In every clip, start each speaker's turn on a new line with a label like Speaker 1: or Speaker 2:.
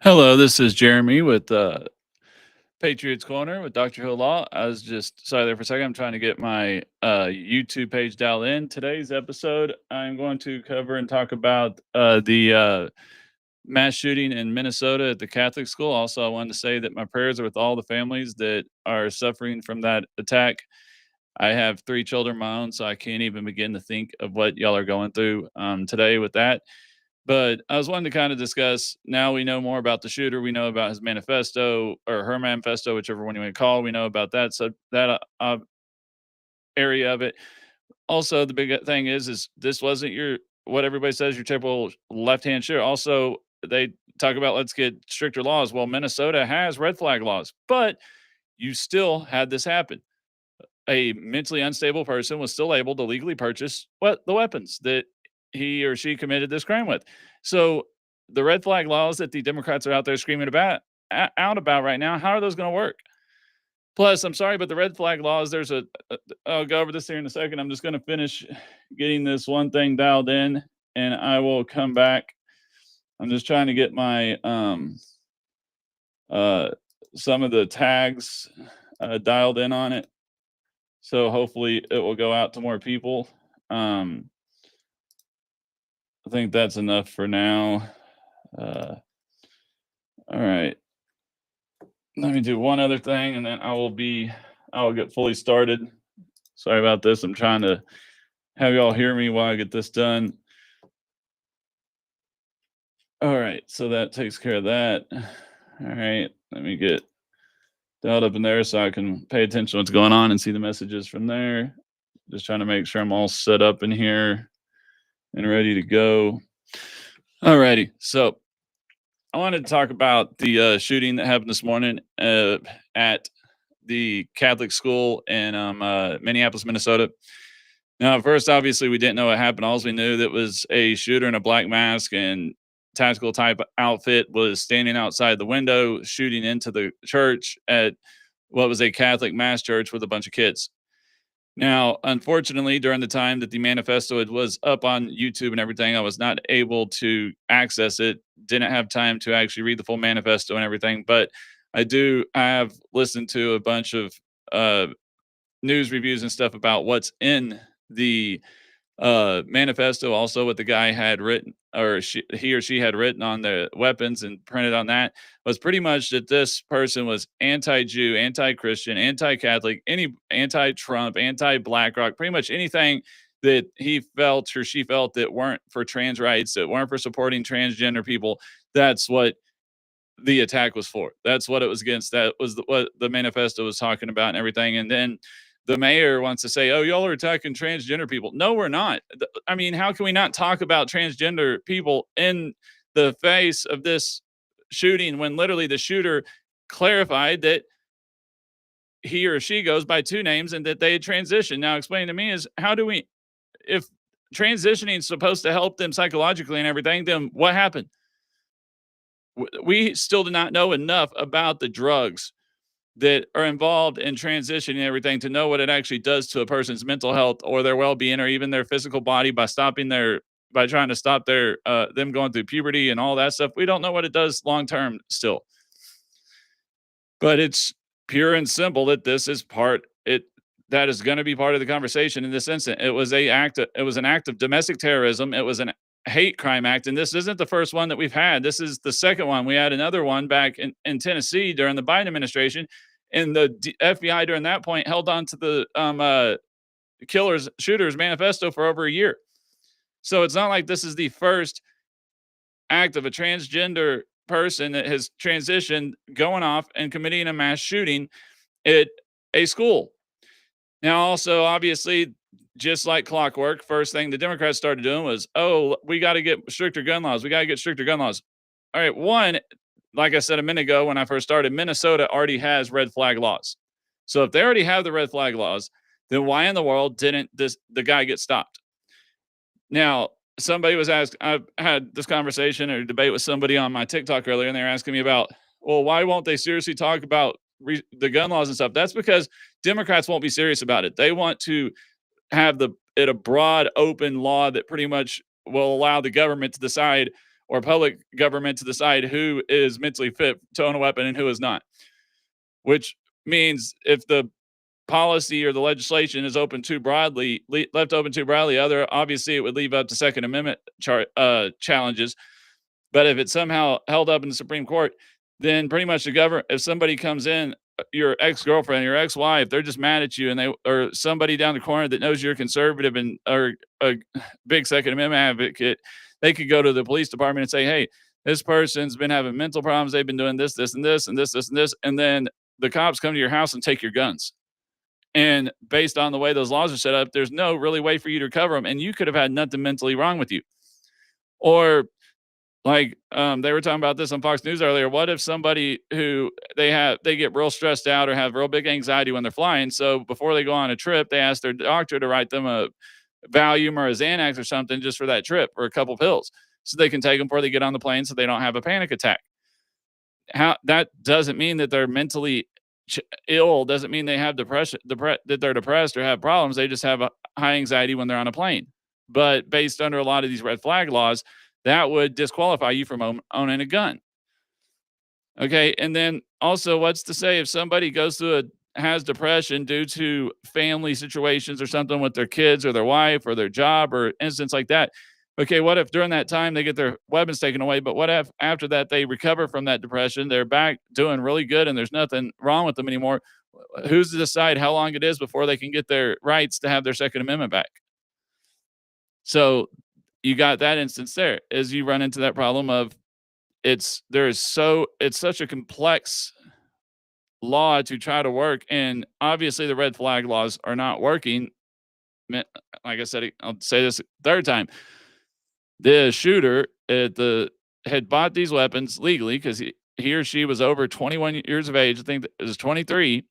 Speaker 1: Hello, this is Jeremy with Patriots Corner with Dr. Hill Law. I was just sorry there for a second. I'm trying to get my YouTube page dialed in. Today's episode, I'm going to cover and talk about the mass shooting in Minnesota at the Catholic school. Also, I wanted to say that my prayers are with all the families that are suffering from that attack. I have three children of my own, so I can't even begin to think of what y'all are going through today with that. But I was wanting to kind of discuss now we know more about the shooter. We know about his manifesto or her manifesto, whichever one you want to call. We know about that. So that area of it. Also, the big thing is this wasn't your what everybody says your typical left hand shooter. Also, they talk about let's get stricter laws. Well, Minnesota has red flag laws, but you still had this happen. A mentally unstable person was still able to legally purchase what the weapons that he or she committed this crime with. So the red flag laws that the Democrats are out there screaming about out about right now, how are those going to work? Plus, I'm sorry, but the red flag laws, I'll go over this here in a second. I'm just going to finish getting this one thing dialed in and I will come back. I'm just trying to get my, uh, some of the tags dialed in on it. So hopefully it will go out to more people. Um, I think that's enough for now. Uh, all right. Let me do one other thing and then I will get fully started. Sorry about this. I'm trying to have y'all hear me while I get this done. All right. So that takes care of that. All right. Let me get dialed up in there so I can pay attention to what's going on and see the messages from there. Just trying to make sure I'm all set up in here and ready to go. All righty. So I wanted to talk about the shooting that happened this morning at the Catholic school in Minneapolis, Minnesota. Now, at first, obviously, we didn't know what happened. All we knew that was a shooter in a black mask and tactical type outfit was standing outside the window, shooting into the church at what was a Catholic mass church with a bunch of kids. Now, unfortunately, during the time that the manifesto was up on YouTube and everything, I was not able to access it. Didn't have time to actually read the full manifesto and everything, but I have listened to a bunch of uh, news reviews and stuff about what's in the manifesto, also what the guy had written or he or she had written on the weapons and printed on that was pretty much that this person was anti-Jew, anti-Christian, anti-Catholic, any anti-Trump, anti-BlackRock, pretty much anything that he felt or she felt that weren't for trans rights, that weren't for supporting transgender people. That's what the attack was for. That's what it was against. That was what the manifesto was talking about and everything. And then the mayor wants to say, "Oh, y'all are attacking transgender people." No, we're not. I mean, how can we not talk about transgender people in the face of this shooting when literally the shooter clarified that he or she goes by two names and that they had transitioned? Now, explain to me is how do we, if transitioning is supposed to help them psychologically and everything, then what happened? We still do not know enough about the drugs that are involved in transition and everything to know what it actually does to a person's mental health or their well-being or even their physical body by trying to stop their them going through puberty and all that stuff. We don't know what it does long term still, but it's pure and simple that this is part it that is going to be part of the conversation in this incident. It was an act of domestic terrorism. It was an hate crime act, and this isn't the first one that we've had. This is the second one. We had another one back in Tennessee during the Biden administration, and the FBI during that point held on to the shooters manifesto for over a year. So it's not like this is the first act of a transgender person that has transitioned going off and committing a mass shooting at a school. Now, also, obviously, just like clockwork, first thing the Democrats started doing was, oh, we got to get stricter gun laws. We got to get stricter gun laws. All right. One, like I said a minute ago when I first started, Minnesota already has red flag laws. So if they already have the red flag laws, then why in the world didn't the guy get stopped? Now, somebody was asked, I had this conversation or debate with somebody on my TikTok earlier, and they were asking me about, well, why won't they seriously talk about the gun laws and stuff? That's because Democrats won't be serious about it. They want to have a broad, open law that pretty much will allow the government to decide or public government to decide who is mentally fit to own a weapon and who is not. Which means if the policy or the legislation is open too broadly, left open too broadly, other obviously it would leave up to Second Amendment challenges. But if it's somehow held up in the Supreme Court, then pretty much the government, if somebody comes in, your ex-girlfriend, your ex-wife, they're just mad at you, and they or somebody down the corner that knows you're conservative and or a big Second Amendment advocate, they could go to the police department and say, "Hey, this person's been having mental problems. They've been doing this, this, and this, and this, this, and this," and then the cops come to your house and take your guns. And based on the way those laws are set up, there's no really way for you to recover them, and you could have had nothing mentally wrong with you. Or like they were talking about this on Fox News earlier. What if somebody who they get real stressed out or have real big anxiety when they're flying? So before they go on a trip, they ask their doctor to write them a Valium or a Xanax or something just for that trip, or a couple pills, so they can take them before they get on the plane, so they don't have a panic attack. How that doesn't mean that they're mentally ill. Doesn't mean they have depression, that they're depressed or have problems. They just have a high anxiety when they're on a plane. But based under a lot of these red flag laws, that would disqualify you from owning a gun. Okay, and then also, what's to say if somebody has depression due to family situations or something with their kids or their wife or their job or instance like that? Okay, what if during that time they get their weapons taken away, but what if after that they recover from that depression, they're back doing really good and there's nothing wrong with them anymore? Who's to decide how long it is before they can get their rights to have their Second Amendment back? So you got that instance there, as you run into that problem of it's such a complex law to try to work, and obviously the red flag laws are not working. Like I said, I'll say this a third time. The shooter had bought these weapons legally because he or she was over 21 years of age. I think it was 23.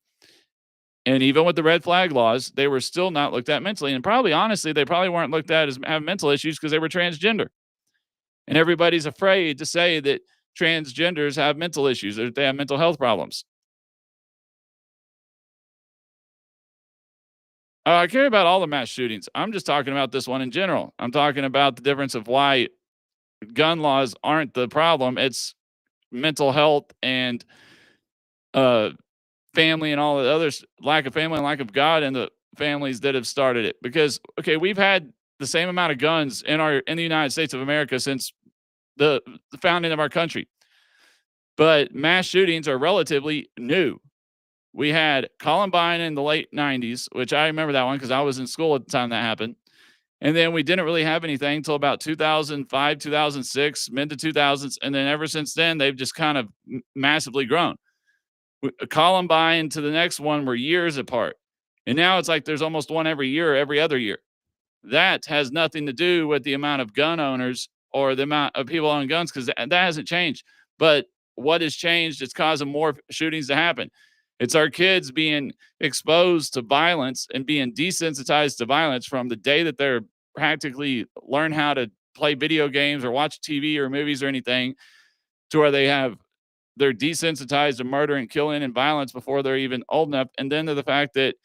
Speaker 1: And even with the red flag laws, they were still not looked at mentally. And probably, honestly, they probably weren't looked at as having mental issues because they were transgender. And everybody's afraid to say that transgenders have mental issues or they have mental health problems. I care about all the mass shootings. I'm just talking about this one in general. I'm talking about the difference of why gun laws aren't the problem. It's mental health and uh, family and all the others, lack of family and lack of God in the families that have started it. Because okay, we've had the same amount of guns in the United States of America since the founding of our country, but mass shootings are relatively new. We had Columbine in the late 90s, which I remember that one because I was in school at the time that happened. And then we didn't really have anything until about 2005, 2006, mid to 2000s. And then ever since then, they've just kind of massively grown. Columbine to the next one were years apart. And now it's like there's almost one every year, every other year. That has nothing to do with the amount of gun owners or the amount of people owning guns, because that hasn't changed. But what has changed is causing more shootings to happen. It's our kids being exposed to violence and being desensitized to violence from the day that they're practically learn how to play video games or watch TV or movies or anything, to where they're desensitized to murder and killing and violence before they're even old enough. And then to the fact that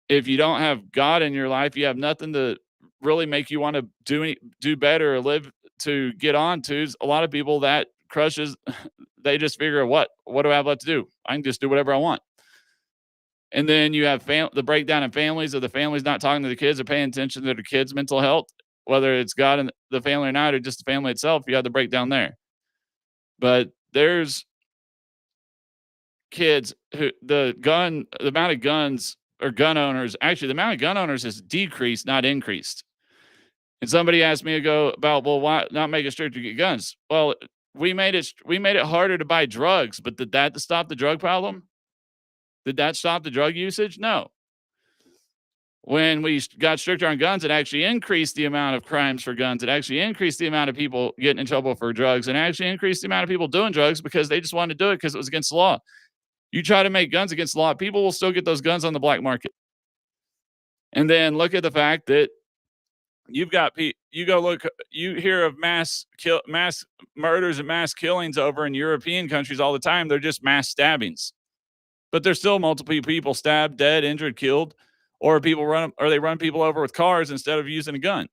Speaker 1: if you don't have God in your life, you have nothing to really make you want to do better or live to get on to. A lot of people that crushes, they just figure, what do I have left to do? I can just do whatever I want. And then you have the breakdown in families, of the families not talking to the kids or paying attention to their kids' mental health, whether it's God in the family or not, or just the family itself. You have the breakdown there. But there's kids who the amount of guns or gun owners, actually the amount of gun owners has decreased, not increased. And somebody asked me to go about, well, why not make it stricter to get guns? Well, we made it harder to buy drugs, but did that stop the drug problem? Did that stop the drug usage? No. When we got stricter on guns, it actually increased the amount of crimes for guns. It actually increased the amount of people getting in trouble for drugs, and actually increased the amount of people doing drugs because they just wanted to do it because it was against the law. You try to make guns against the law, people will still get those guns on the black market. And then look at the fact that you've got you hear of mass murders and mass killings over in European countries all the time. They're just mass stabbings, but there's still multiple people stabbed, dead, injured, killed, or they run people over with cars instead of using a gun.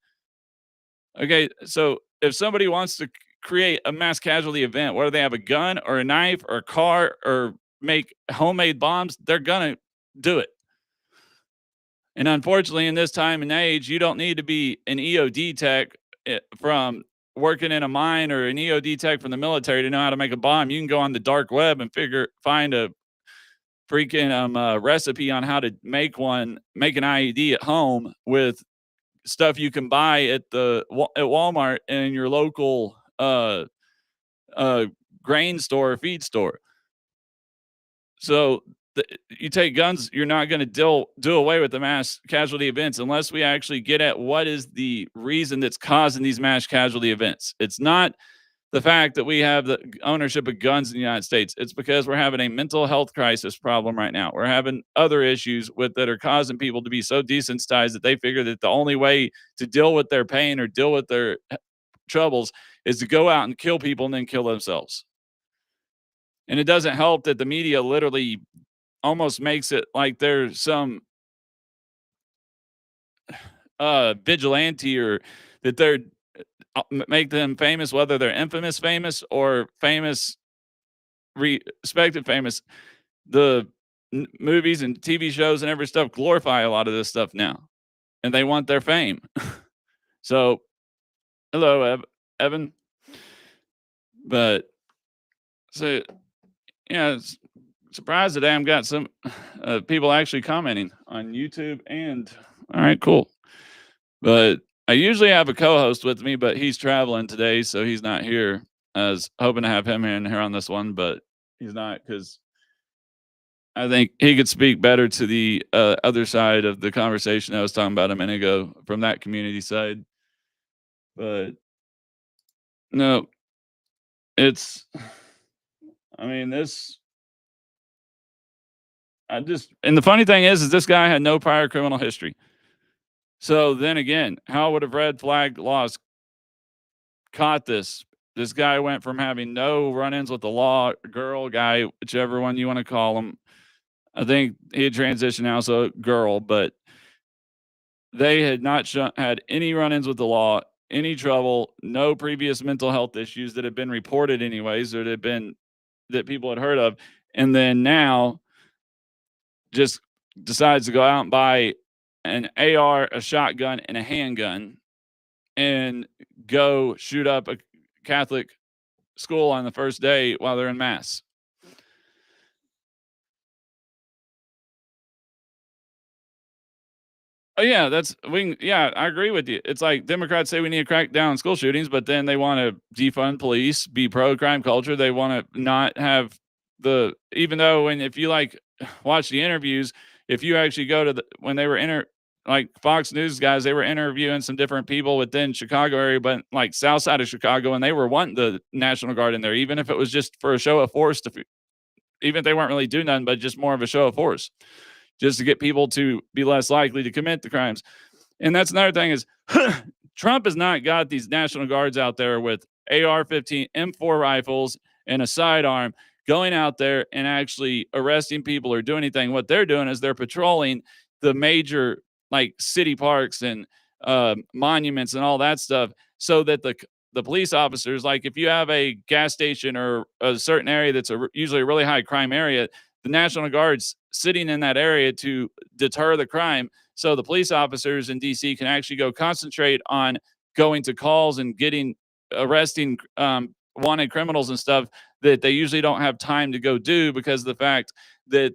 Speaker 1: Okay, so if somebody wants to create a mass casualty event, whether they have a gun or a knife or a car or make homemade bombs, they're gonna do it. And unfortunately, in this time and age, you don't need to be an EOD tech from working in a mine or an EOD tech from the military to know how to make a bomb. You can go on the dark web and find a freaking recipe on how to make an IED at home with stuff you can buy at Walmart and your local uh, grain store or feed store. So you take guns, you're not going to do away with the mass casualty events unless we actually get at what is the reason that's causing these mass casualty events. It's not the fact that we have the ownership of guns in the United States. It's because we're having a mental health crisis problem right now. We're having other issues that are causing people to be so desensitized that they figure that the only way to deal with their pain or deal with their troubles is to go out and kill people and then kill themselves. And it doesn't help that the media literally almost makes it like there's some vigilante or that they're make them famous, whether they're infamous famous or famous respected famous. The movies and TV shows and every stuff glorify a lot of this stuff now, and they want their fame. So, hello, Evan. But so yeah, surprised today. I've got some people actually commenting on YouTube, and all right, cool. But I usually have a co-host with me, but he's traveling today, so he's not here. I was hoping to have him in here on this one, but he's not because I think he could speak better to the other side of the conversation I was talking about a minute ago from that community side. But no, it's, I mean, this, and the funny thing is this guy had no prior criminal history. So then again, how would have red flag laws caught this? This guy went from having no run-ins with the law, girl, guy, whichever one you want to call him. I think he had transitioned now, so girl, but they had not had any run-ins with the law, any trouble, no previous mental health issues that had been reported anyways, or that people had heard of. And then now just decides to go out and buy an AR, a shotgun, and a handgun and go shoot up a Catholic school on the first day while they're in mass. Oh yeah, I agree with you. It's like Democrats say we need to crack down on school shootings, but then they want to defund police, be pro crime culture. They want to not have even though if you like watch the interviews, if you actually go to when they were like Fox News guys, they were interviewing some different people within Chicago area, but like south side of Chicago, and they were wanting the National Guard in there, even if it was just for a show of force, even if they weren't really doing nothing, but just more of a show of force, just to get people to be less likely to commit the crimes. And that's another thing is Trump has not got these National Guards out there with AR-15, M4 rifles, and a sidearm going out there and actually arresting people or doing anything. What they're doing is they're patrolling the major like city parks and monuments and all that stuff, so that the police officers, like if you have a gas station or a certain area that's usually a really high crime area, the National Guard's sitting in that area to deter the crime. So the police officers in DC can actually go concentrate on going to calls and arresting wanted criminals and stuff that they usually don't have time to go do because of the fact that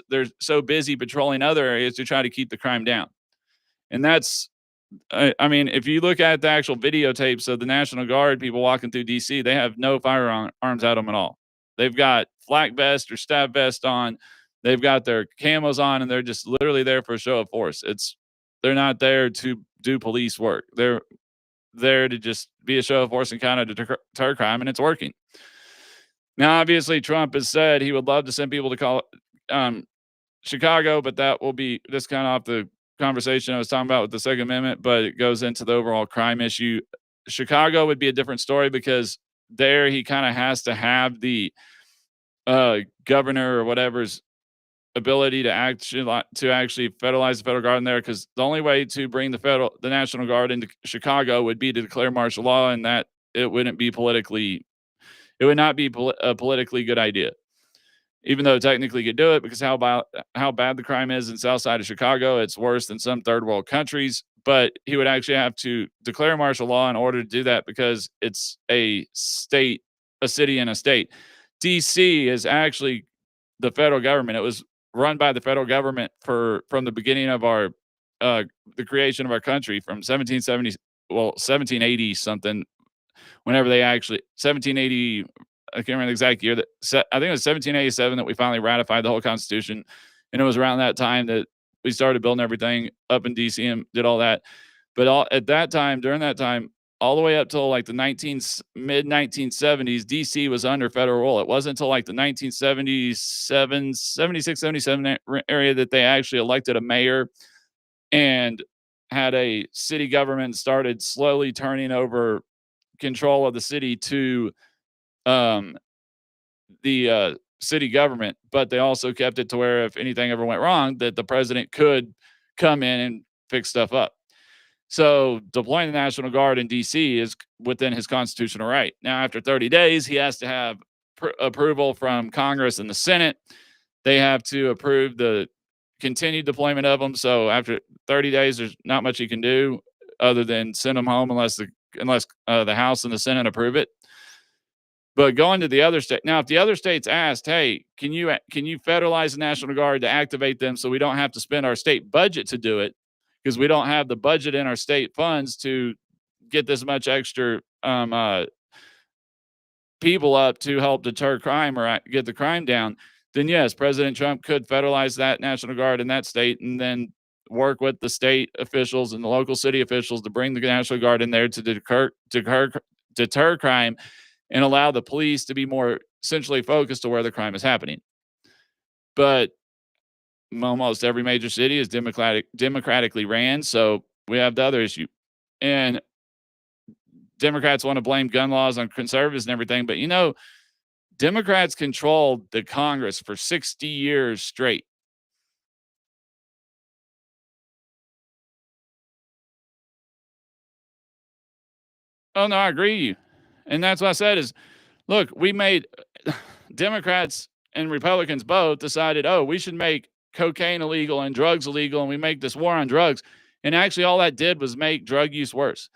Speaker 1: they're so busy patrolling other areas to try to keep the crime down. And that's, I mean, if you look at the actual videotapes of the National Guard people walking through DC, they have no firearms out of them at all. They've got flak vest or stab vest on. They've got their camos on, and they're just literally there for a show of force. They're not there to do police work. They're there to just be a show of force and kind of deter crime, and it's working. Now, obviously, Trump has said he would love to send people to Chicago, but that will be this kind of off the conversation I was talking about with the Second Amendment, but it goes into the overall crime issue. Chicago would be a different story because there he kind of has to have the governor or whatever's ability to actually federalize the federal guard in there, because the only way to bring the National Guard into Chicago would be to declare martial law, and that it wouldn't be politically, it would not be a politically good idea. Even though technically could do it because how bad the crime is in South Side of Chicago, it's worse than some third world countries. But he would actually have to declare martial law in order to do that because it's a state, a city, and a state. DC is actually the federal government. It was run by the federal government for from the beginning of our uh, the creation of our country from 1770, well 1780 something, whenever they actually 1780, I can't remember the exact year that I think it was 1787 that we finally ratified the whole Constitution, and it was around that time that we started building everything up in DC and did all that. But all at that time, during that time, all the way up till like the 19 mid 1970s, DC was under federal rule. It wasn't until like the 1977, 76, 77 area that they actually elected a mayor and had a city government and started slowly turning over control of the city to um, the city government, but they also kept it to where if anything ever went wrong, that the president could come in and fix stuff up. So deploying the National Guard in DC is within his constitutional right. Now, after 30 days, he has to have approval from Congress and the Senate. They have to approve the continued deployment of them. So after 30 days, there's not much he can do other than send them home unless the House and the Senate approve it. But going to the other state now, if the other states asked, "Hey, can you federalize the National Guard to activate them so we don't have to spend our state budget to do it because we don't have the budget in our state funds to get this much extra people up to help deter crime or get the crime down," then yes, President Trump could federalize that National Guard in that state and then work with the state officials and the local city officials to bring the National Guard in there to deter crime and allow the police to be more centrally focused to where the crime is happening. But almost every major city is democratically ran, so we have the other issue. And Democrats want to blame gun laws on conservatives and everything, but Democrats controlled the Congress for 60 years straight. Oh no, I agree with you. And that's what I said is, look, we made Democrats and Republicans both decided, oh, we should make cocaine illegal and drugs illegal, and we make this war on drugs. And actually, all that did was make drug use worse.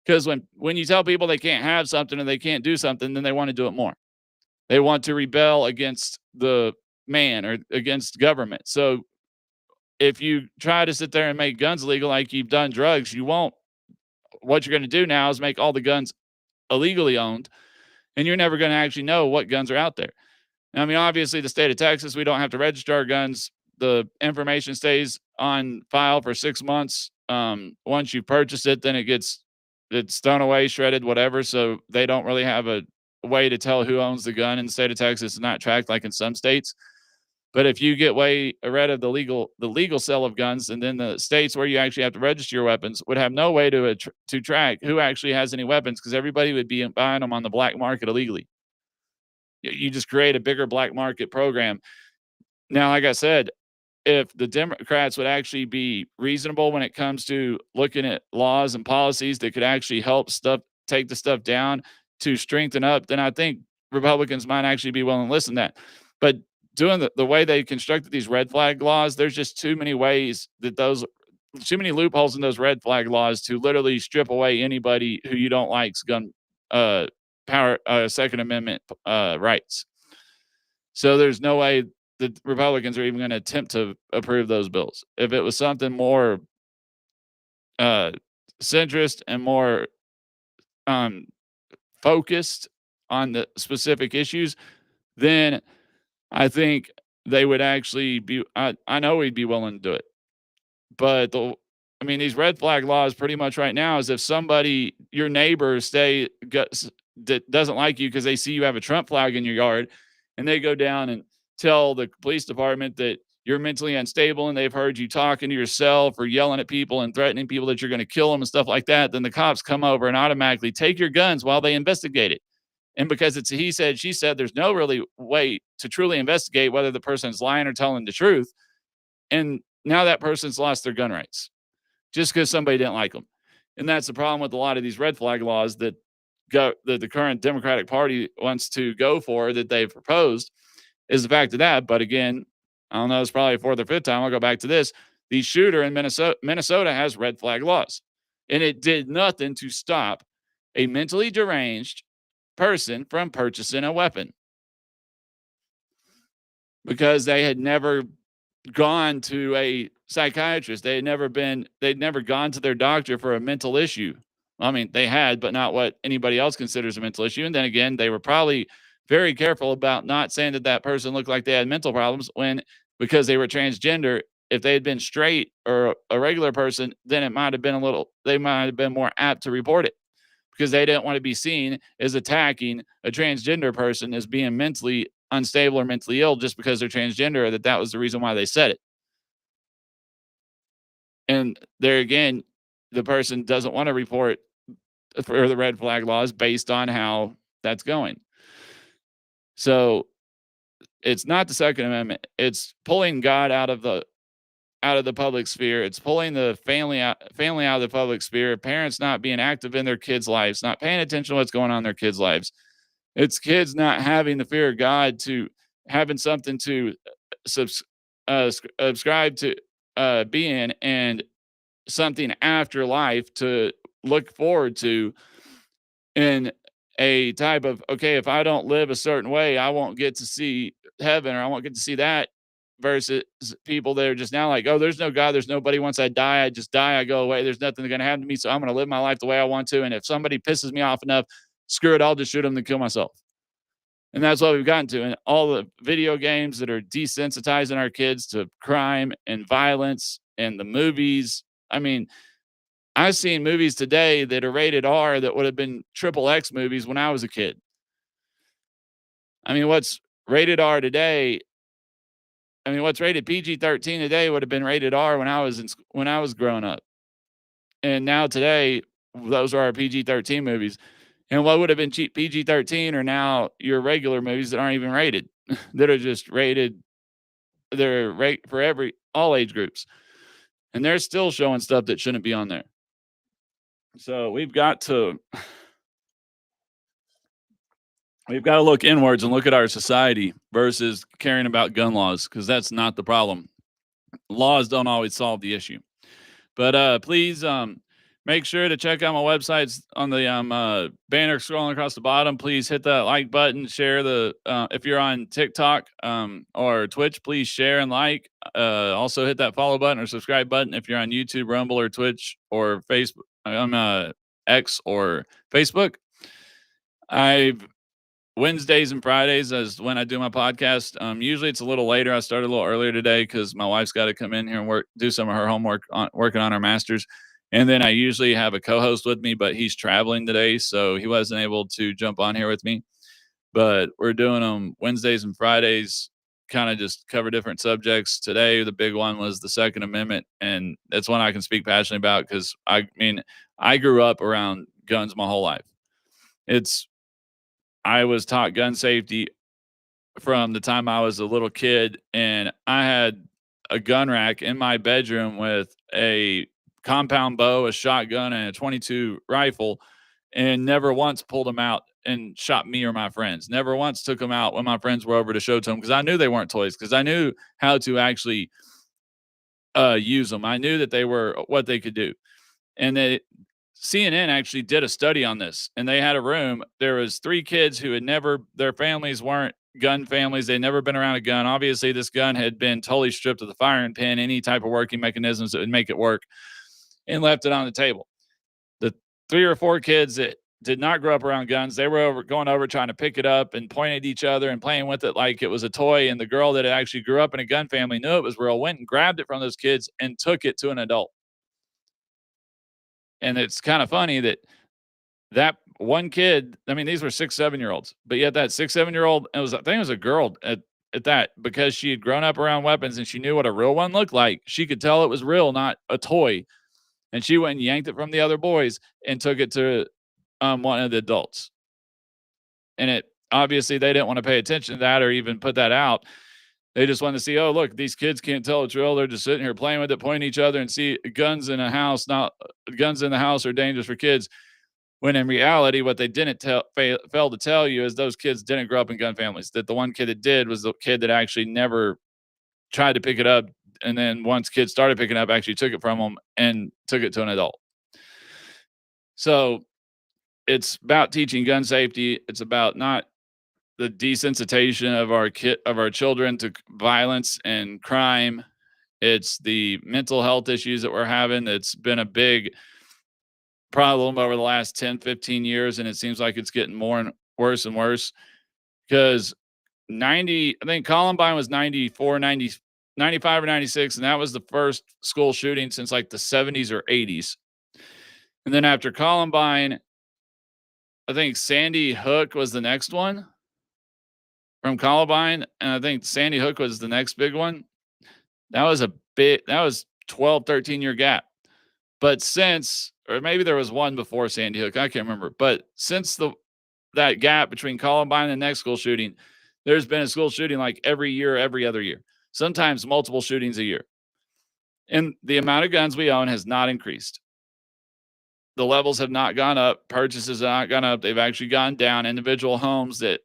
Speaker 1: Because when you tell people they can't have something and they can't do something, then they want to do it more. They want to rebel against the man or against government. So if you try to sit there and make guns illegal like you've done drugs, you won't. What you're going to do now is make all the guns illegally owned, and you're never going to actually know what guns are out there. I mean, obviously, the state of Texas, we don't have to register our guns. The information stays on file for 6 months. Once you purchase it, then it's thrown away, shredded, whatever. So they don't really have a way to tell who owns the gun in the state of Texas. It's not tracked like in some states. But if you get way rid of the legal sale of guns, and then the states where you actually have to register your weapons would have no way to track who actually has any weapons because everybody would be buying them on the black market illegally. You just create a bigger black market program. Now, like I said, if the Democrats would actually be reasonable when it comes to looking at laws and policies that could actually help take the stuff down to strengthen up, then I think Republicans might actually be willing to listen to that. But doing the way they constructed these red flag laws, there's just too many ways that too many loopholes in those red flag laws to literally strip away anybody who you don't like's gun power, Second Amendment rights. So there's no way the Republicans are even going to attempt to approve those bills. If it was something more centrist and more focused on the specific issues, then I think they would actually be. I know we'd be willing to do it, but these red flag laws pretty much right now is if somebody, your neighbor, that doesn't like you because they see you have a Trump flag in your yard, and they go down and tell the police department that you're mentally unstable and they've heard you talking to yourself or yelling at people and threatening people that you're going to kill them and stuff like that, then the cops come over and automatically take your guns while they investigate it. And because it's a he said, she said, there's no really way to truly investigate whether the person's lying or telling the truth. And now that person's lost their gun rights just because somebody didn't like them. And that's the problem with a lot of these red flag laws, that the current Democratic Party wants to go for that they've proposed is the fact of that. But again, I don't know, it's probably fourth or fifth time. I'll go back to this. The shooter in Minnesota has red flag laws, and it did nothing to stop a mentally deranged person from purchasing a weapon because they had never gone to a psychiatrist. They'd never gone to their doctor for a mental issue. I mean, they had, but not what anybody else considers a mental issue. And then again, they were probably very careful about not saying that that person looked like they had mental problems when, because they were transgender. If they had been straight or a regular person, then they might have been more apt to report it because they didn't want to be seen as attacking a transgender person as being mentally unstable or mentally ill just because they're transgender, or that was the reason why they said it. And there again, the person doesn't want to report for the red flag laws based on how that's going. So it's not the Second Amendment. It's pulling God out of the public sphere. It's pulling the family out of the public sphere. Parents not being active in their kids' lives, not paying attention to what's going on in their kids' lives. It's kids not having the fear of God, to having something to subscribe to being, and something after life to look forward to, in a type of, okay, if I don't live a certain way, I won't get to see heaven, or I won't get to see that, versus people that are just now like, oh, there's no God, there's nobody. Once I die, I just die, I go away. There's nothing going to happen to me. So I'm going to live my life the way I want to. And if somebody pisses me off enough, screw it, I'll just shoot them and kill myself. And that's what we've gotten to. And all the video games that are desensitizing our kids to crime and violence, and the movies. I mean, I've seen movies today that are rated R that would have been triple X movies when I was a kid. I mean, what's rated R today? I mean, what's rated PG-13 today would have been rated R when I was growing up. And now today, those are our PG-13 movies. And what would have been cheap PG-13 are now your regular movies that aren't even rated, that are just rated. They're for all age groups, and they're still showing stuff that shouldn't be on there. So we've got to look inwards and look at our society versus caring about gun laws, because that's not the problem. Laws don't always solve the issue. But please make sure to check out my websites on the banner scrolling across the bottom. Please hit that like button, share if you're on TikTok or Twitch, please share and like. Also hit that follow button or subscribe button if you're on YouTube, Rumble, or Twitch, or Facebook. I'm X or Facebook. Wednesdays and Fridays is when I do my podcast. Usually it's a little later. I started a little earlier today because my wife's got to come in here and do some of her homework working on her master's. And then I usually have a co-host with me, but he's traveling today, so he wasn't able to jump on here with me. But we're doing them Wednesdays and Fridays, kind of just cover different subjects. Today, the big one was the Second Amendment, and that's one I can speak passionately about because, I mean, I grew up around guns my whole life. I was taught gun safety from the time I was a little kid, and I had a gun rack in my bedroom with a compound bow, a shotgun, and a 22 rifle, and never once pulled them out and shot me or my friends. Never once took them out when my friends were over to show to them, because I knew they weren't toys, because I knew how to actually use them. I knew that they were what they could do. And CNN actually did a study on this, and they had a room. There was 3 kids who their families weren't gun families. They'd never been around a gun. Obviously, this gun had been totally stripped of the firing pin, any type of working mechanisms that would make it work, and left it on the table. The 3 or 4 kids that did not grow up around guns, they were going over trying to pick it up and point at each other and playing with it like it was a toy. And the girl that actually grew up in a gun family knew it was real, went and grabbed it from those kids and took it to an adult. And it's kind of funny that one kid, I mean, these were 6, 7-year-olds, but yet that 6, 7-year-old, I think it was a girl at that, because she had grown up around weapons and she knew what a real one looked like. She could tell it was real, not a toy. And she went and yanked it from the other boys and took it to one of the adults. And obviously they didn't want to pay attention to that or even put that out. They just wanted to see, oh, look, these kids can't tell it's real. They're just sitting here playing with it, pointing at each other, and see guns in the house are dangerous for kids. When in reality, what they didn't fail to tell you is those kids didn't grow up in gun families. That the one kid that did was the kid that actually never tried to pick it up, and then once kids started picking up, actually took it from them and took it to an adult. So it's about teaching gun safety. It's about not the desensitization of our children to violence and crime. It's the mental health issues that we're having. It's been a big problem over the last 10, 15 years, and it seems like it's getting more and worse and worse because 90, I think Columbine was 94, 90, 95 or 96, and that was the first school shooting since like the 70s or 80s. And then after Columbine, I think Sandy Hook was the next one from Columbine, and I think Sandy Hook was the next big one. That was 12, 13-year gap. But since, or maybe there was one before Sandy Hook, I can't remember. But since that gap between Columbine and the next school shooting, there's been a school shooting like every year, every other year, sometimes multiple shootings a year. And the amount of guns we own has not increased. The levels have not gone up. Purchases have not gone up. They've actually gone down. Individual homes that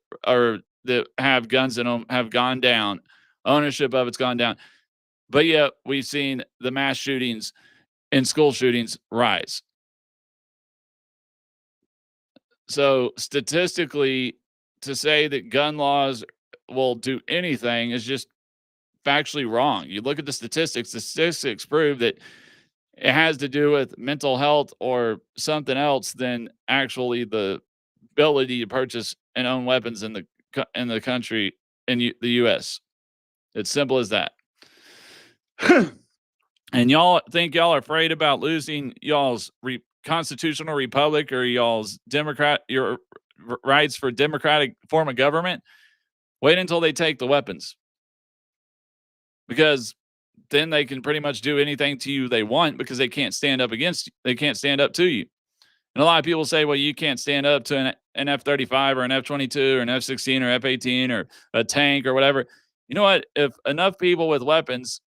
Speaker 1: have guns in them have gone down. Ownership of it's gone down. But yet we've seen the mass shootings and school shootings rise. So statistically, to say that gun laws will do anything is just factually wrong. You look at the statistics prove that it has to do with mental health or something else than actually the ability to purchase and own weapons in the country the US. It's simple as that. And y'all think y'all are afraid about losing y'all's constitutional republic or y'all's your rights for democratic form of government? Wait until they take the weapons, because then they can pretty much do anything to you they want because they can't stand up to you. And a lot of people say, well, you can't stand up to an F-35 or an F-22 or an F-16 or F-18 or a tank or whatever. You know what? If enough people with weapons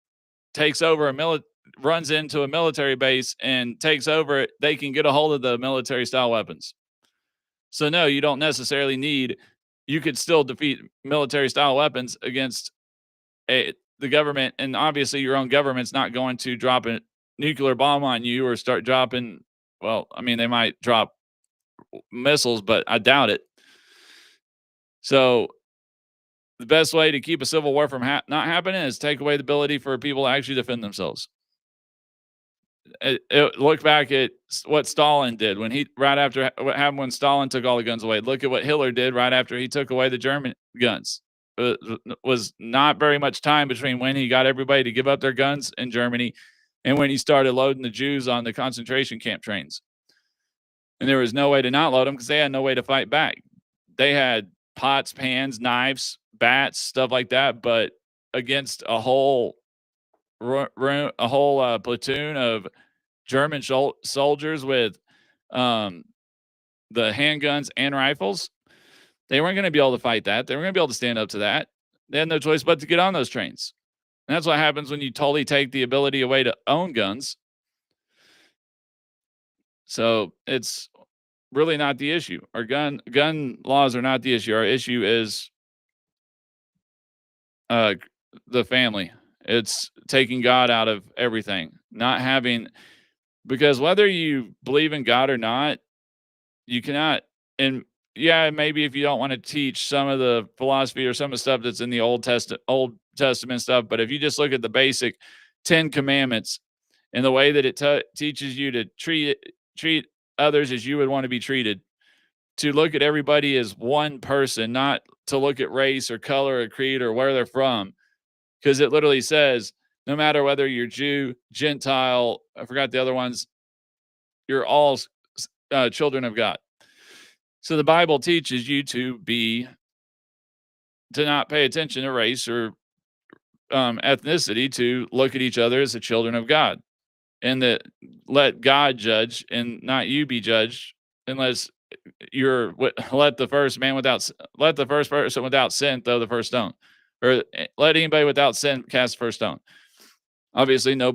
Speaker 1: runs into a military base and takes over it, they can get a hold of the military style weapons. So no, you don't necessarily you could still defeat military style weapons against the government. And obviously your own government's not going to drop a nuclear bomb on you or start dropping. Well, I mean, they might drop missiles, but I doubt it. So the best way to keep a civil war from not happening is take away the ability for people to actually defend themselves. Look back at what Stalin did what happened when Stalin took all the guns away. Look at what Hitler did right after he took away the German guns. It was not very much time between when he got everybody to give up their guns in Germany and when he started loading the Jews on the concentration camp trains. And there was no way to not load them because they had no way to fight back. They had pots, pans, knives, bats, stuff like that, but against a whole platoon of German soldiers with the handguns and rifles, they weren't going to be able to fight that. They weren't going to be able to stand up to that. They had no choice but to get on those trains. And that's what happens when you totally take the ability away to own guns. So it's really not the issue. Our gun laws are not the issue. Our issue is the family. It's taking God out of everything, not having, because whether you believe in God or not, you cannot. And yeah, maybe if you don't want to teach some of the philosophy or some of the stuff that's in the Old Testament stuff, but if you just look at the basic 10 commandments and the way that it teaches you to treat others as you would want to be treated, to look at everybody as one person, not to look at race or color or creed or where they're from. Because it literally says, no matter whether you're Jew, Gentile, I forgot the other ones, you're all children of God. So the Bible teaches you to not pay attention to race or ethnicity, to look at each other as the children of God, and that let God judge and not you be judged, unless let the first person without sin throw the first stone, or let anybody without sin cast the first stone. Obviously, no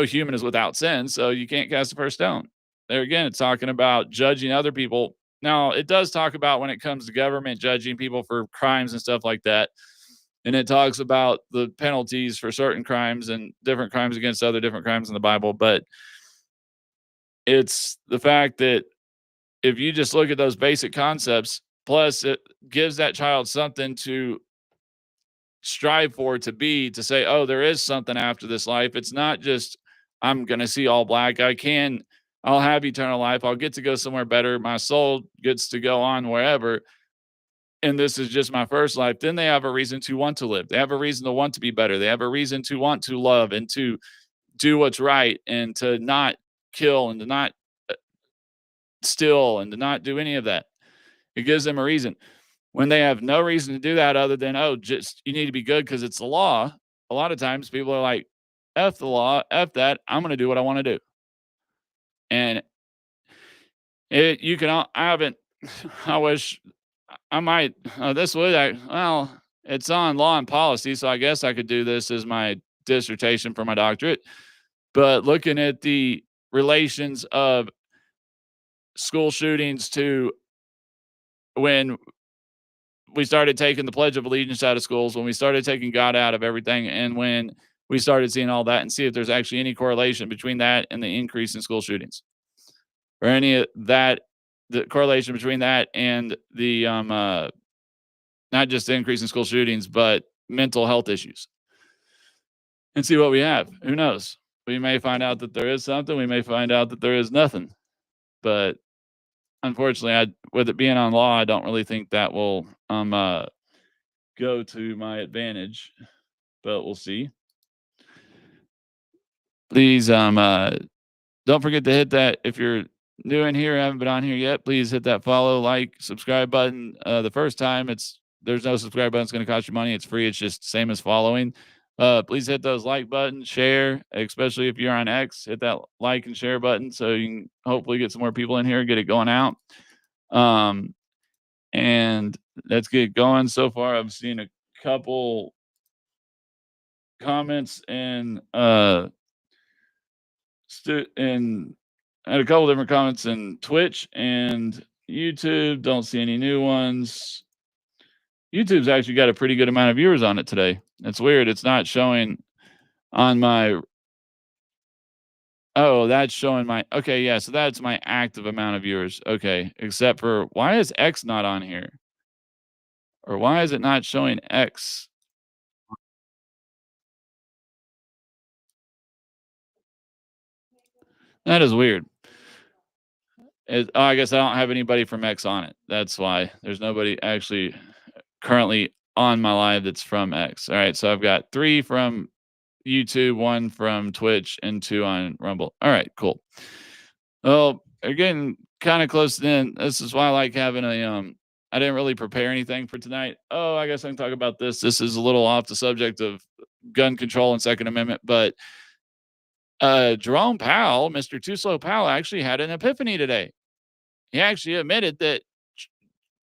Speaker 1: human is without sin, so you can't cast the first stone. there again, it's talking about judging other people. Now, it does talk about when it comes to government judging people for crimes and stuff like that. And it talks about the penalties for certain crimes and different crimes against other different crimes in the Bible. But it's the fact that if you just look at those basic concepts, plus it gives that child something to strive for, to be, to say, oh, there is something after this life. It's not just, I'm going to see all black. I'll have eternal life. I'll get to go somewhere better. My soul gets to go on wherever. And this is just my first life. Then they have a reason to want to live. They have a reason to want to be better. They have a reason to want to love and to do what's right and to not kill and to not steal and to not do any of that. It gives them a reason. When they have no reason to do that other than, oh, just you need to be good because it's the law. A lot of times people are like, F the law, F that. I'm going to do what I want to do. And you can, I haven't, I wish I might, well, it's on law and policy. So I guess I could do this as my dissertation for my doctorate. But looking at the relations of school shootings to when we started taking the Pledge of Allegiance out of schools, when we started taking God out of everything, and when we started seeing all that, and see if there's actually any correlation between that and the increase in school shootings, or any of that, the correlation between that and the not just the increase in school shootings, but mental health issues, and see what we have. Who knows? We may find out that there is something. We may find out that there is nothing. But unfortunately, with it being on law, I don't really think that will go to my advantage. But we'll see. Please don't forget to hit that if you're new in here, haven't been on here yet. Please hit that follow, like, subscribe button. The first time there's no subscribe button. It's going to cost you money. It's free. It's just same as following. Please hit those like buttons, share, especially if you're on X. Hit that like and share button so you can hopefully get some more people in here, get it going out. And let's get going. So far, I've seen a couple comments and I had a couple different comments in Twitch and YouTube. Don't see any new ones. YouTube's actually got a pretty good amount of viewers on it today. It's weird. It's not showing on my. Oh, that's showing my. Okay, yeah. So that's my active amount of viewers. Okay, except for why is X not on here? Or why is it not showing X? That is weird. I guess I don't have anybody from X on it. That's why there's nobody actually currently on my live that's from X. All right, so I've got 3 from YouTube, 1 from Twitch, and 2 on Rumble. All right, cool. Well, again, kind of close to the end. This is why I like having I didn't really prepare anything for tonight. Oh, I guess I can talk about this. This is a little off the subject of gun control and Second Amendment, but Jerome Powell, Mr. Too Slow Powell, actually had an epiphany today. He actually admitted that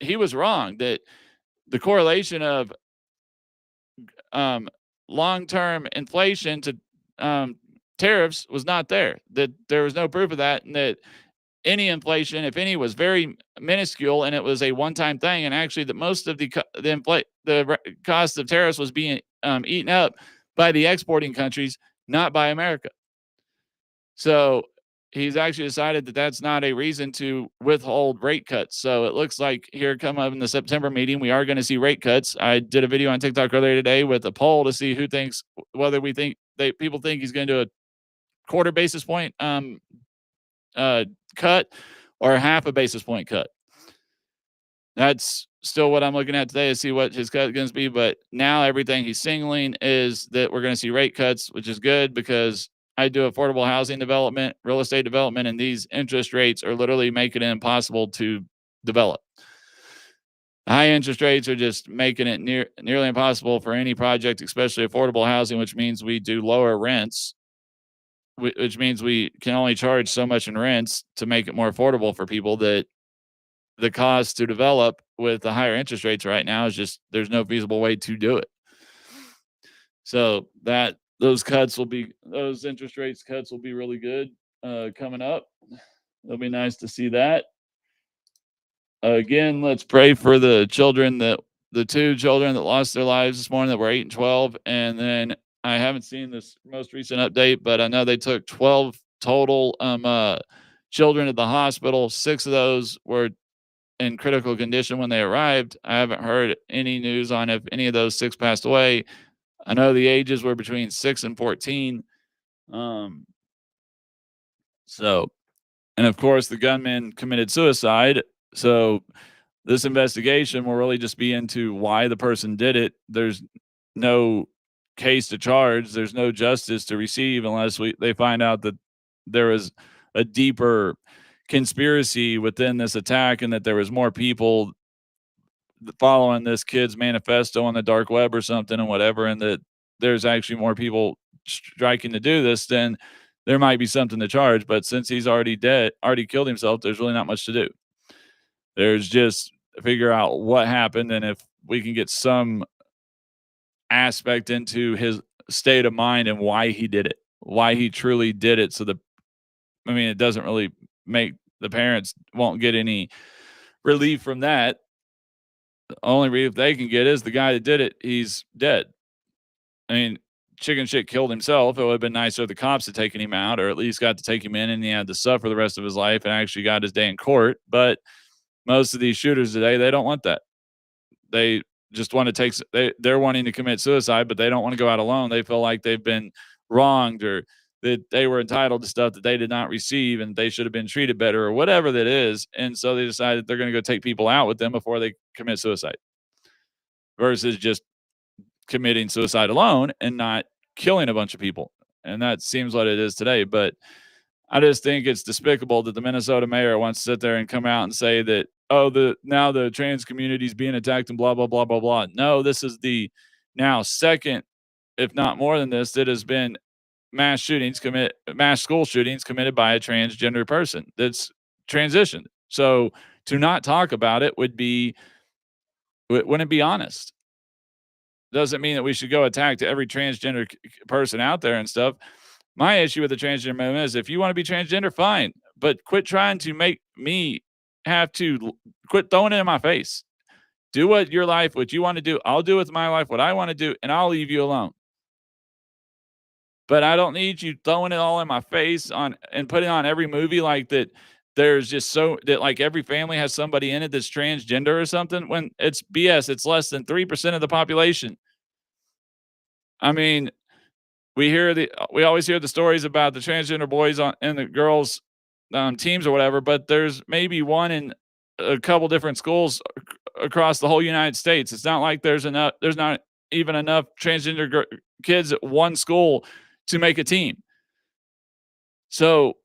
Speaker 1: he was wrong, that the correlation of long-term inflation to tariffs was not there, that there was no proof of that, and that any inflation, if any, was very minuscule, and it was a one-time thing, and actually that most of the cost of tariffs was being eaten up by the exporting countries, not by America. So he's actually decided that that's not a reason to withhold rate cuts. So it looks like here come up in the September meeting, we are going to see rate cuts. I did a video on TikTok earlier today with a poll to see who thinks, whether we think people think he's going to do a quarter basis point cut or a half a basis point cut. That's still what I'm looking at today to see what his cut is going to be. But now everything he's signaling is that we're going to see rate cuts, which is good because I do affordable housing development, real estate development, and these interest rates are literally making it impossible to develop. High interest rates are just making it nearly impossible for any project, especially affordable housing, which means we do lower rents, which means we can only charge so much in rents to make it more affordable for people, that the cost to develop with the higher interest rates right now is just, there's no feasible way to do it. So those interest rates cuts will be really good coming up. It'll be nice to see that. Again, let's pray for the two children that lost their lives this morning that were 8 and 12. And then I haven't seen this most recent update, but I know they took 12 total children to the hospital. 6 of those were in critical condition when they arrived. I haven't heard any news on if any of those 6 passed away. I know the ages were between 6 and 14. Um, so, and of course, the gunman committed suicide. So, this investigation will really just be into why the person did it. There's no case to charge. There's no justice to receive unless they find out that there was a deeper conspiracy within this attack and that there was more people following this kid's manifesto on the dark web or something and whatever, and that there's actually more people striking to do this, then there might be something to charge. But since he's already dead, already killed himself, there's really not much to do. There's just figure out what happened and if we can get some aspect into his state of mind and why he did it, why he truly did it. So it doesn't really make the parents won't get any relief from that. The only relief they can get is the guy that did it, he's dead. I mean, chicken shit killed himself. It would have been nicer if the cops had taken him out or at least got to take him in and he had to suffer the rest of his life and actually got his day in court. But most of these shooters today, they don't want that. They just want to they're wanting to commit suicide, but they don't want to go out alone. They feel like they've been wronged or that they were entitled to stuff that they did not receive and they should have been treated better or whatever that is. And so they decided they're going to go take people out with them before they commit suicide versus just committing suicide alone and not killing a bunch of people. And that seems what it is today. But I just think it's despicable that the Minnesota mayor wants to sit there and come out and say that, now the trans community is being attacked and blah, blah, blah, blah, blah. No, this is the now second, if not more than this, that has been mass school shootings committed by a transgender person that's transitioned. So to not talk about it wouldn't it be honest? Doesn't mean that we should go attack to every transgender person out there and stuff. My issue with the transgender movement is if you want to be transgender, fine, but quit trying to make me have to quit throwing it in my face. Do what you want to do. I'll do with my life what I want to do, and I'll leave you alone. But I don't need you throwing it all in my face and putting on every movie like that. There's just that like every family has somebody in it that's transgender or something when it's BS. It's less than 3% of the population. I mean, we always hear the stories about the transgender boys and the girls teams or whatever, but there's maybe one in a couple different schools across the whole United States. It's not like there's not even enough transgender kids at one school to make a team. So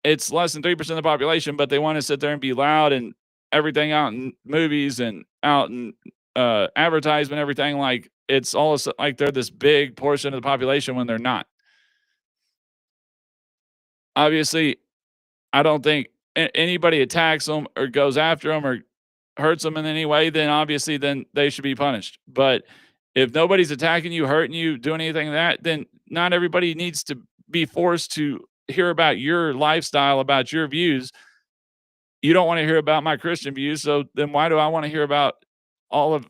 Speaker 1: it's less than 3% of the population, but they want to sit there and be loud and everything out in movies and out in advertisement, everything like it's all like they're this big portion of the population when they're not. Obviously, I don't think anybody attacks them or goes after them or hurts them in any way, then they should be punished. But if nobody's attacking you, hurting you, doing anything like that, then not everybody needs to be forced to hear about your lifestyle, about your views. You don't want to hear about my Christian views, so then why do I want to hear about all of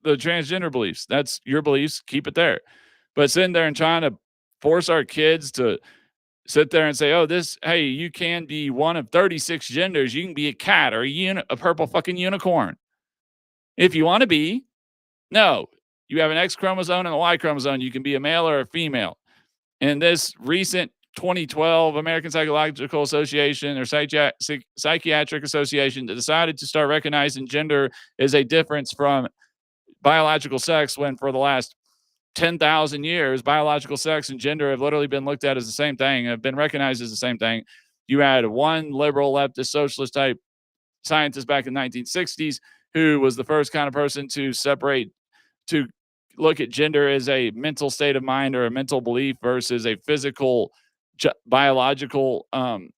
Speaker 1: the transgender beliefs? That's your beliefs, keep it there. But sitting there and trying to force our kids to sit there and say, hey, you can be one of 36 genders. You can be a cat or a purple fucking unicorn. If you want to be. No, you have an X chromosome and a Y chromosome. You can be a male or a female. And this recent 2012 American Psychological Association or Psychiatric Association decided to start recognizing gender as a difference from biological sex when for the last 10,000 years, biological sex and gender have literally been looked at as the same thing, have been recognized as the same thing. You had one liberal, leftist, socialist type scientist back in the 1960s who was the first kind of person to look at gender as a mental state of mind or a mental belief versus a physical biological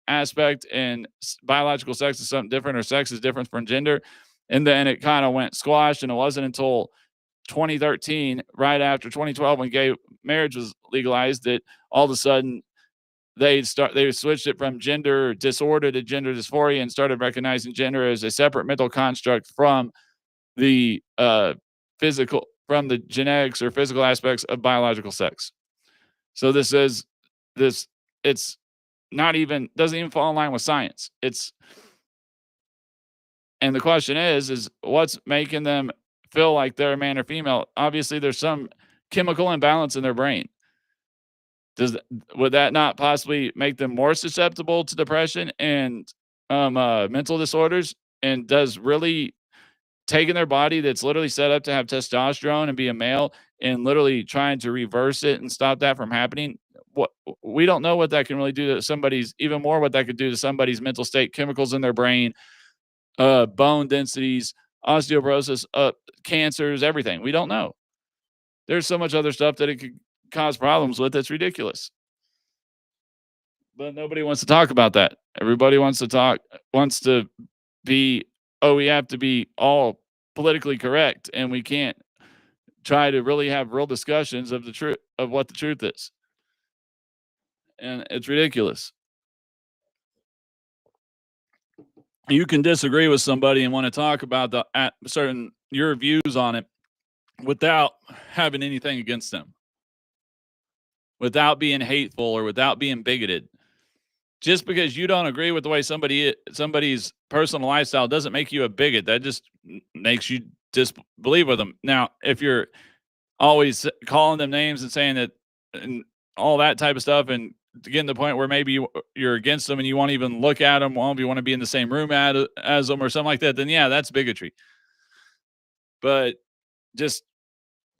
Speaker 1: aspect, and biological sex is something different or sex is different from gender. And then it kind of went squashed, and it wasn't until 2013, right after 2012, when gay marriage was legalized, that all of a sudden they switched it from gender disorder to gender dysphoria and started recognizing gender as a separate mental construct from the from the genetics or physical aspects of biological sex. So this it's not even doesn't even fall in line with science. And the question is what's making them feel like they're a man or female? Obviously, there's some chemical imbalance in their brain. Does would that not possibly make them more susceptible to depression and mental disorders? And does really taking their body that's literally set up to have testosterone and be a male and literally trying to reverse it and stop that from happening? What we don't know what that can really do to somebody's, even more what that could do to somebody's mental state, chemicals in their brain, bone densities, osteoporosis, cancers, everything. We don't know. There's so much other stuff that it could cause problems with. That's ridiculous. But nobody wants to talk about that. Everybody wants to be, oh, we have to be all politically correct, and we can't try to really have real discussions of the truth of what the truth is. And it's ridiculous. You can disagree with somebody and want to talk about the certain your views on it without having anything against them, without being hateful or without being bigoted. Just because you don't agree with the way somebody's personal lifestyle doesn't make you a bigot. That just makes you disbelieve with them. Now, if you're always calling them names and saying that and all that type of stuff, and getting to the point where maybe you're against them and you won't even look at them, won't you want to be in the same room as them or something like that, then yeah, that's bigotry. But just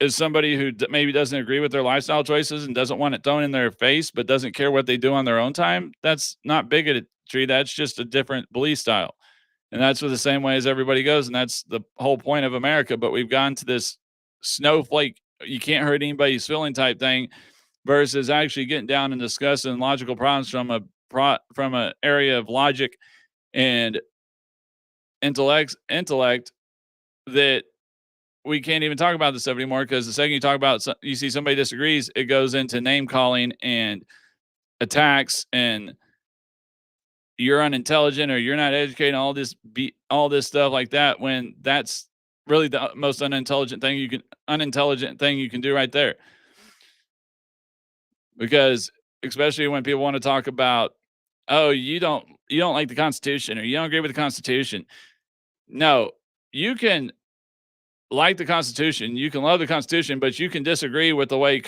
Speaker 1: is somebody who maybe doesn't agree with their lifestyle choices and doesn't want it thrown in their face, but doesn't care what they do on their own time, that's not bigotry. That's just a different belief style. And that's the same way as everybody goes. And that's the whole point of America. But we've gone to this snowflake, you can't hurt anybody's feeling type thing versus actually getting down and discussing logical problems from an area of logic and intellect that we can't even talk about this stuff anymore, because the second you talk about you see somebody disagrees, it goes into name calling and attacks and you're unintelligent or you're not educated, all this stuff like that, when that's really the most unintelligent thing you can do right there. Because especially when people want to talk about, oh, you don't like the Constitution or you don't agree with the Constitution. No, you can like the Constitution, you can love the Constitution, but you can disagree with the way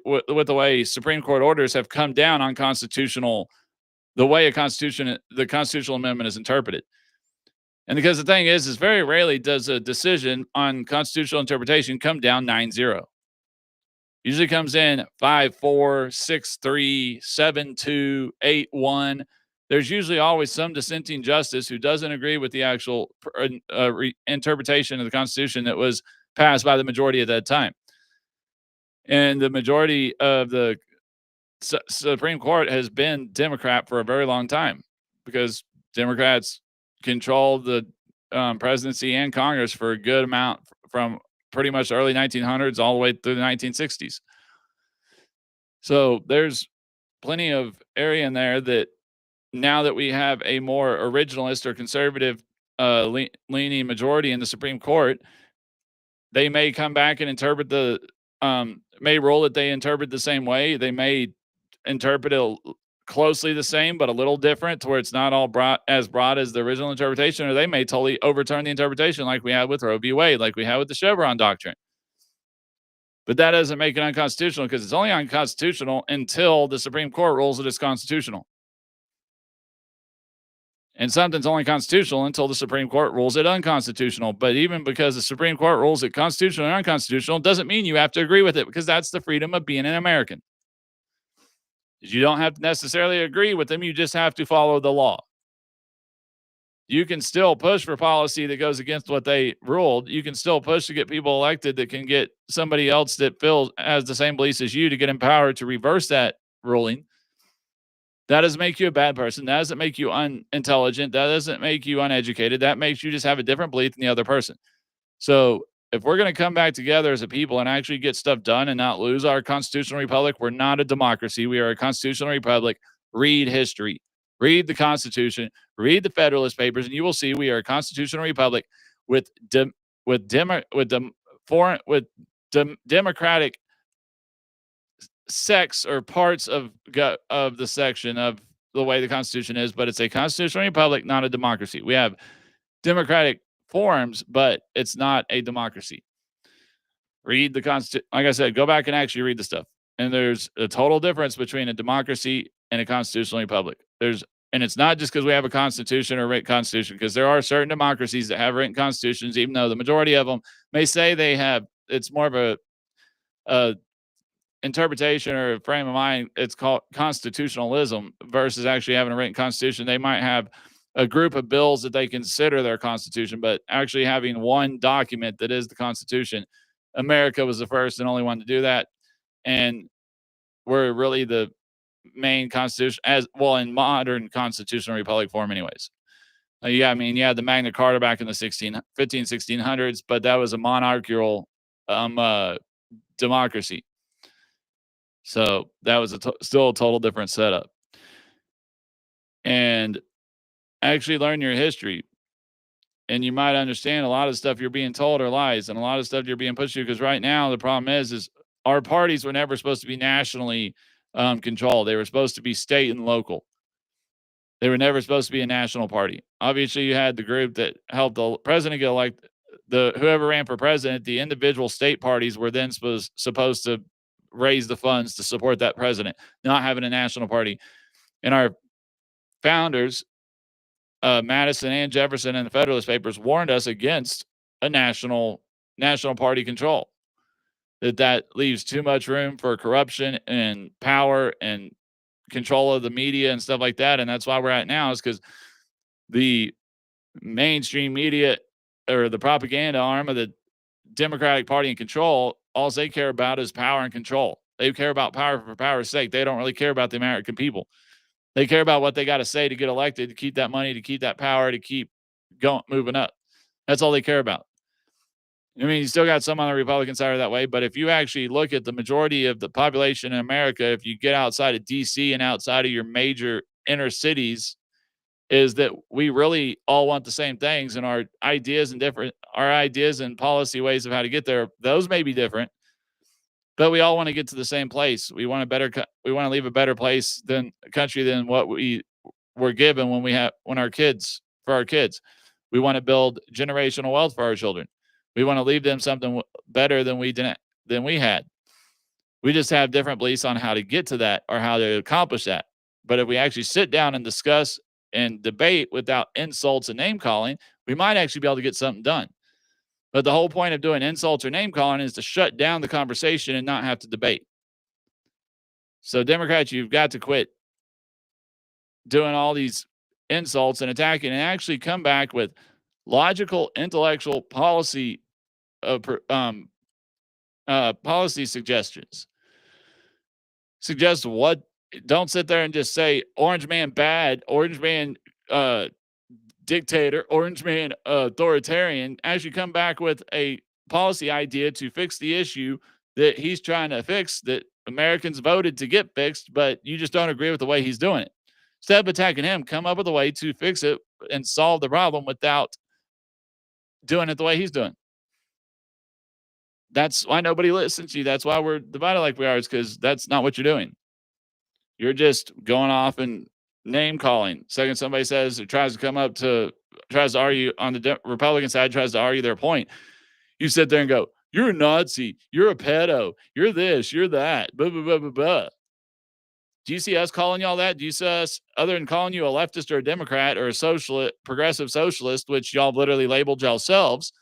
Speaker 1: with the way Supreme Court orders have come down on the way the constitutional amendment is interpreted. And because the thing is very rarely does a decision on constitutional interpretation come down 9-0. Usually comes in 5-4, 6-3, 7-2, 8-1. There's usually always some dissenting justice who doesn't agree with the actual interpretation of the Constitution that was passed by the majority at that time. And the majority of the Supreme Court has been Democrat for a very long time, because Democrats control the presidency and Congress for a good amount from pretty much the early 1900s all the way through the 1960s. So there's plenty of area in there that, now that we have a more originalist or conservative leaning majority in the Supreme Court, they may come back and may rule that they interpret the same way. They may interpret it closely the same, but a little different, to where it's not all as broad as the original interpretation, or they may totally overturn the interpretation like we had with Roe v. Wade, like we had with the Chevron doctrine. But that doesn't make it unconstitutional, because it's only unconstitutional until the Supreme Court rules it as constitutional. And something's only constitutional until the Supreme Court rules it unconstitutional. But even because the Supreme Court rules it constitutional or unconstitutional doesn't mean you have to agree with it, because that's the freedom of being an American. You don't have to necessarily agree with them. You just have to follow the law. You can still push for policy that goes against what they ruled. You can still push to get people elected that can get somebody else that has the same beliefs as you to get empowered to reverse that ruling. That doesn't make you a bad person. That doesn't make you unintelligent. That doesn't make you uneducated. That makes you just have a different belief than the other person. So if we're going to come back together as a people and actually get stuff done and not lose our constitutional republic, we're not a democracy. We are a constitutional republic. read history, read the Constitution, read the Federalist Papers, and you will see we are a constitutional republic with democratic sects or parts of the section of the way the Constitution is, but it's a constitutional republic, not a democracy. We have democratic forms, but it's not a democracy. Read the Constitution. Like I said, go back and actually read the stuff. And there's a total difference between a democracy and a constitutional republic. And it's not just because we have a constitution or written constitution, because there are certain democracies that have written constitutions, even though the majority of them may say they have. It's more of a interpretation or a frame of mind. It's called constitutionalism versus actually having a written constitution. They might have a group of bills that they consider their constitution, but actually having one document that is the Constitution. America was the first and only one to do that, and we're really the main constitution as well in modern constitutional republic form anyways. Yeah, I mean, you had the Magna Carta back in the 1600s, but that was a monarchical democracy. So that was still a total different setup. And actually learn your history. And you might understand a lot of stuff you're being told are lies, and a lot of stuff you're being pushed to. Because right now the problem is our parties were never supposed to be nationally controlled. They were supposed to be state and local. They were never supposed to be a national party. Obviously, you had the group that helped the president get elected. Whoever ran for president, the individual state parties were then supposed to raise the funds to support that president, not having a national party. And our founders, Madison and Jefferson and the Federalist Papers, warned us against a national party control. That leaves too much room for corruption and power and control of the media and stuff like that. And that's why we're at now, is because the mainstream media or the propaganda arm of the Democratic Party in control, all they care about is power and control. They care about power for power's sake. They don't really care about the American people. They care about what they got to say to get elected, to keep that money, to keep that power, to keep moving up. That's all they care about. I mean, you still got some on the Republican side that way, but if you actually look at the majority of the population in America, if you get outside of DC and outside of your major inner cities, is that we really all want the same things, and our ideas and policy ways of how to get there, those may be different, but we all want to get to the same place. We want to leave a better place than a country than what we were given for our kids. We want to build generational wealth for our children. We want to leave them something better than we had. We just have different beliefs on how to get to that or how to accomplish that. But if we actually sit down and discuss and debate without insults and name calling, we might actually be able to get something done. But the whole point of doing insults or name calling is to shut down the conversation and not have to debate. So Democrats, you've got to quit doing all these insults and attacking and actually come back with logical, intellectual policy suggestions. Suggest what. Don't sit there and just say orange man bad, orange man dictator, orange man authoritarian. Actually come back with a policy idea to fix the issue that he's trying to fix, that Americans voted to get fixed, but you just don't agree with the way he's doing it. Instead of attacking him, come up with a way to fix it and solve the problem without doing it the way he's doing. That's why nobody listens to you. That's why we're divided like we are, is because that's not what you're doing. You're just going off and name calling. Second, somebody says or tries to argue on the Republican side, tries to argue their point. You sit there and go, "You're a Nazi. You're a pedo. You're this. You're that." Blah, blah, blah, blah, blah. Do you see us calling y'all that? Do you see us, other than calling you a leftist or a Democrat or a socialist, progressive socialist, which y'all literally labeled yourselves?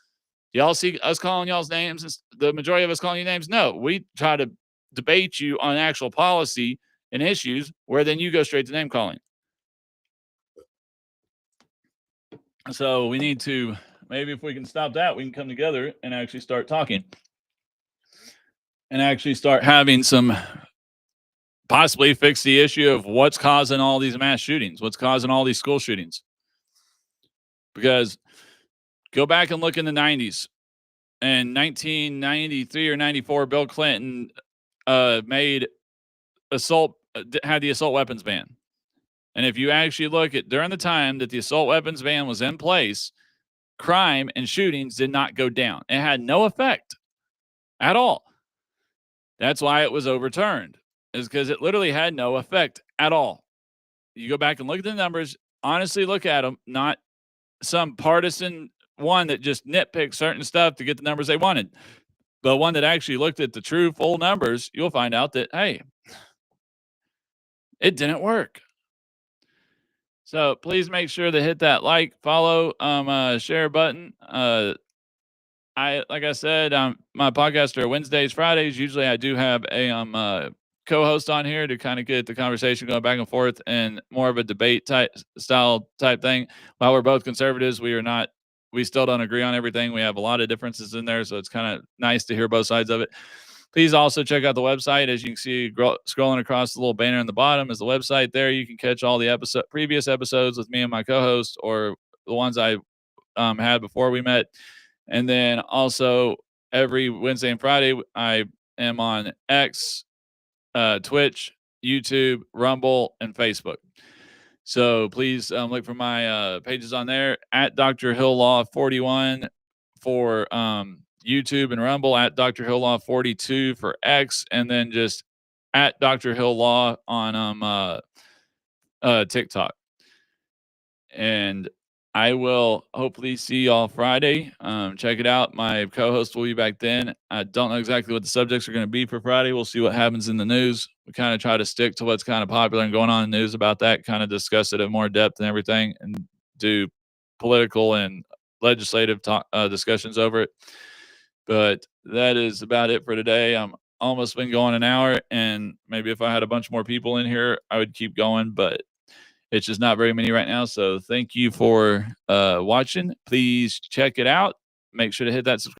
Speaker 1: Do y'all see us calling y'all's names? The majority of us calling you names? No, we try to debate you on actual policy and issues, where then you go straight to name calling. So we need to, maybe if we can stop that, we can come together and actually start talking and actually start having some, possibly fix the issue of what's causing all these mass shootings, what's causing all these school shootings. Because go back and look in the 90s. In 1993 or 94, Bill Clinton had the assault weapons ban. And if you actually look at during the time that the assault weapons ban was in place, crime and shootings did not go down. It had no effect at all. That's why it was overturned, is because it literally had no effect at all. You go back and look at the numbers, honestly look at them, not some partisan one that just nitpicked certain stuff to get the numbers they wanted. But one that actually looked at the true full numbers, you'll find out that, hey, it didn't work. So please make sure to hit that like, follow, share button. Like I said, my podcasts are Wednesdays, Fridays. Usually I do have a co-host on here to kind of get the conversation going back and forth and more of a debate type thing. While we're both conservatives, we still don't agree on everything. We have a lot of differences in there, so it's kind of nice to hear both sides of it. Please also check out the website. As you can see, scrolling across the little banner in the bottom is the website. There you can catch all the previous episodes with me and my co-host, or the ones I had before we met. And then also every Wednesday and Friday, I am on X, Twitch, YouTube, Rumble, and Facebook. So please look for my pages on there at Dr. Hill Law 41 for YouTube and Rumble, at Dr. Hill Law 42 for X, and then just at Dr. Hill Law on TikTok. And I will hopefully see y'all Friday. Check it out. My co-host will be back then. I don't know exactly what the subjects are going to be for Friday. We'll see what happens in the news. We kind of try to stick to what's kind of popular and going on in the news about that, kind of discuss it in more depth and everything, and do political and legislative discussions over it. But that is about it for today. I'm almost been going an hour, and maybe if I had a bunch more people in here, I would keep going, but it's just not very many right now. So thank you for watching. Please check it out. Make sure to hit that subscribe